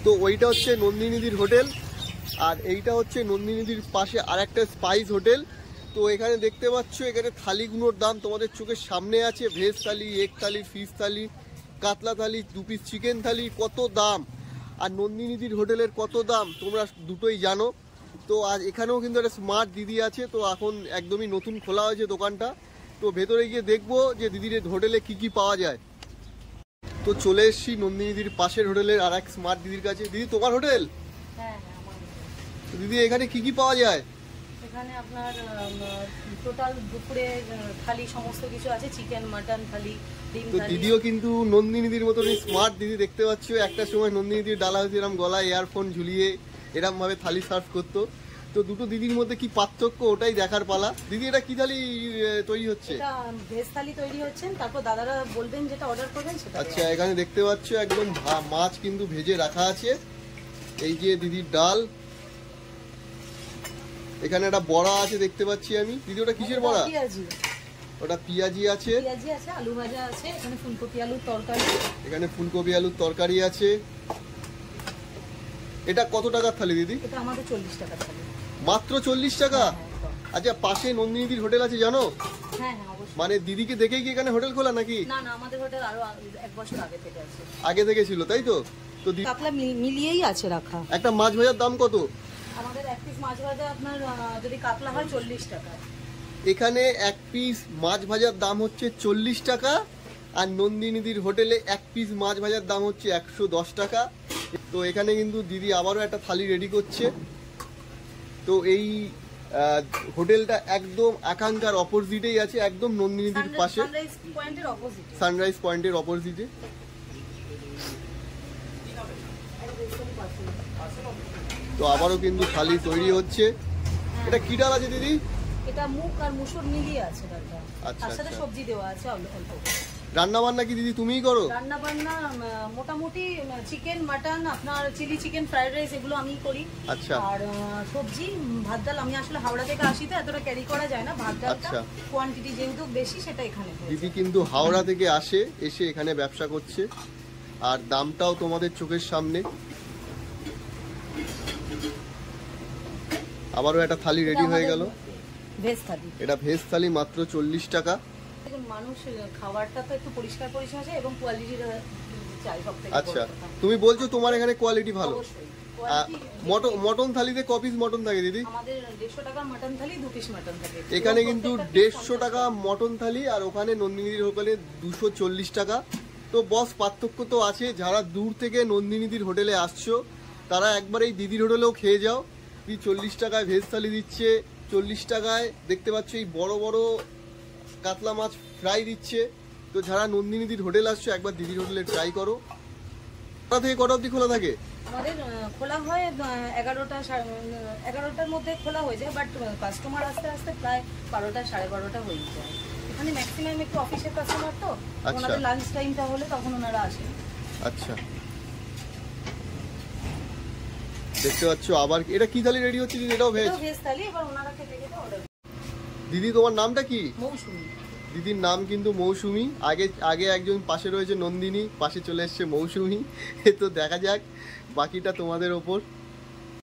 তো ওইটা হচ্ছে নন্দিনীদির হোটেল, আর এইটা হচ্ছে নন্দিনীদির পাশে আর একটা স্পাইস হোটেল। তো এখানে দেখতে পাচ্ছ এখানে থালিগুলোর দাম তোমাদের চোখের সামনে আছে। ভেজ থালি, এগ থালি, ফিশ থালি, কাতলা থালি, 2 পিস চিকেন থালি, কত দাম। আর নন্দিনীদির হোটেলের কত দাম তোমরা দুটোই জানো। তো আর এখানেও কিন্তু একটা স্মার্ট দিদি আছে। তো এখন একদমই নতুন খোলা হয়েছে দোকানটা। তো ভেতরে গিয়ে দেখবো যে দিদির হোটেলে কি কি পাওয়া যায়। তো চলে এসেছি নন্দিনীদির পাশের হোটেলের আর এক স্মার্ট দিদির কাছে। দিদি তোমার হোটেল? হ্যাঁ হ্যাঁ আমার তো দিদি এখানে কি কি পাওয়া যায়? এখানে আপনার টোটাল দুপুরে থালি সমস্ত কিছু আছে, চিকেন, মাটন থালি, ডিম তো থালি। দিদিও কিন্তু নন্দিনীদির মতনই স্মার্ট দিদি, দেখতে পাচ্ছ একটা সময় নন্দিনীদির ডালা হয়েছে এরকম গলায় ইয়ারফোন ঝুলিয়ে এরকম ভাবে থালি সার্ভ করতো। তো দুটো দিদির মধ্যে কি পার্থক্য ওটাই দেখার পালা। দিদি এটা কি থালি তৈরি হচ্ছে? এটা ভেজ থালি তৈরি হচ্ছে, তারপর দাদারা বলবেন যেটা অর্ডার করবেন সেটা। আচ্ছা, এখানে দেখতে পাচ্ছ একদম মাছ কিন্তু ভেজে রাখা আছে। এই যে দিদির ডাল, এখানে একটা বড়া আছে দেখতে পাচ্ছি আমি। দিদি ওটা কিসের বড়া? ওটা পেঁয়াজি আছে, পেঁয়াজি আছে, আলু ভাজা আছে, এখানে ফুলকপি আলুর তরকারি, এখানে ফুলকপি আলুর তরকারি আছে। এটা কত টাকার থালি দিদি? এটা আমাদের 40 টাকা থালি। মাত্র 40 টাকা? আচ্ছা, পাশে নন্দিনীদির হোটেল আছে জানো? হ্যাঁ হ্যাঁ অবশ্যই। মানে দিদিকে দেখেই কি এখানে হোটেল খোলা নাকি? না না, আমাদের হোটেল আরো 1 বছর আগে থেকে আছে। আগে থেকে ছিল তাই তো? তো কাতলা মিলিয়েই আছে রাখা। একটা মাছ ভাজার দাম কত? আমাদের 1 পিস মাছ ভাজা আপনার যদি কাতলা হয় 40 টাকা। এখানে 1 পিস মাছ ভাজার দাম হচ্ছে 40 টাকা, আর নন্দিনীদির হোটেলে 1 পিস মাছ ভাজার দাম হচ্ছে 110 টাকা। তো এখানে কিন্তু দিদি আবারও একটা থালি রেডি করছে। তো এই হোটেলটা একদম আকাঙ্ক্ষার অপোজিটেই আছে, একদম নন্দিনীদির পাশে, সানরাইজ পয়েন্টের অপোজিটে। তো আবারও কিন্তু থালি তৈরি হচ্ছে। এটা কি ডাল আছে দিদি? এটা মুগ আর মুসুর মিলিয়ে আছে ডালটা। আচ্ছা, তার সাথে সবজি দেওয়া আছে অল্প অল্প। রান্না বান্না কি দিদি তুমিই করো? রান্না বান্না মোটামুটি চিকেন, মাটন, আপনার চিলি চিকেন, ফ্রাইড রাইস এগুলো আমিই করি। আচ্ছা। আর সবজি, ভাত ডাল আমি আসলে হাওড়া থেকে আসি তো এতটা ক্যারি করা যায় না। ভাত ডালটা কোয়ান্টিটি যেহেতু বেশি সেটা এখানে। দিদি কিন্তু হাওড়া থেকে আসে, এসে এখানে ব্যবসা করছে, আর দামটাও তোমাদের চোখের সামনে। আবারও একটা থালি রেডি হয়ে গেল, ভেজ থালি। এটা ভেজ থালি মাত্র 40 টাকা। মানুষ খাবারটা তো একটু পরিষ্কার পরিচ্ছন্ন আছে এবং কোয়ালিটির চাই সবথেকে। আচ্ছা, তুমি বলছো তোমার এখানে কোয়ালিটি ভালো। মটন থালিতে ক পিস মটন থাকে দিদি? আমাদের 150 টাকা মটন থালি, 2 পিস মটন থাকে। এখানে কিন্তু 150 টাকা মটন থালি, আর ওখানে নন্দিনীদির হোটেলে 240 টাকা। তো বস পার্থক্য তো আছে। যারা দূর থেকে নন্দিনীদির হোটেলে আসছো তারা একবার এই দিদির হোটেলেও খেয়ে যাও। 40 টাকায় ভেজ থালি দিচ্ছে, 40 টাকায় দেখতে পাচ্ছ এই বড় বড় কাতলা মাছ ফ্রাই দিচ্ছে। তো যারা নন্দিনীদির হোটেল আসছো একবার দিদির হোটেলে ট্রাই করো। কটা থেকে কটা অবধি খোলা থাকে? আমাদের খোলা হয় 11টার মধ্যে খোলা হয়ে যায়, বাট কাস্টমার আস্তে আস্তে প্রায় 12টা 12:30 হয়ে যায়। এখানে ম্যাক্সিমাম একটু অফিসের কাস্টমার, তো ওনাদের লাঞ্চ টাইমটা হলে তখন ওনারা আসে। আচ্ছা, দেখতে পাচ্ছ আবার এটা কি থালি রেডি হচ্ছে দিদি? এটাও ভেজ থালি। এবার ওনারা খেতে খেতে অর্ডার। দিদি তোমার নামটা কি? মৌসুমী। দিদির নাম কিন্তু মৌসুমী। আগে একজন পাশে রয়েছে নন্দিনী, পাশে চলে এসছে মৌসুমী। তো দেখা যাক, বাকিটা তোমাদের ওপর।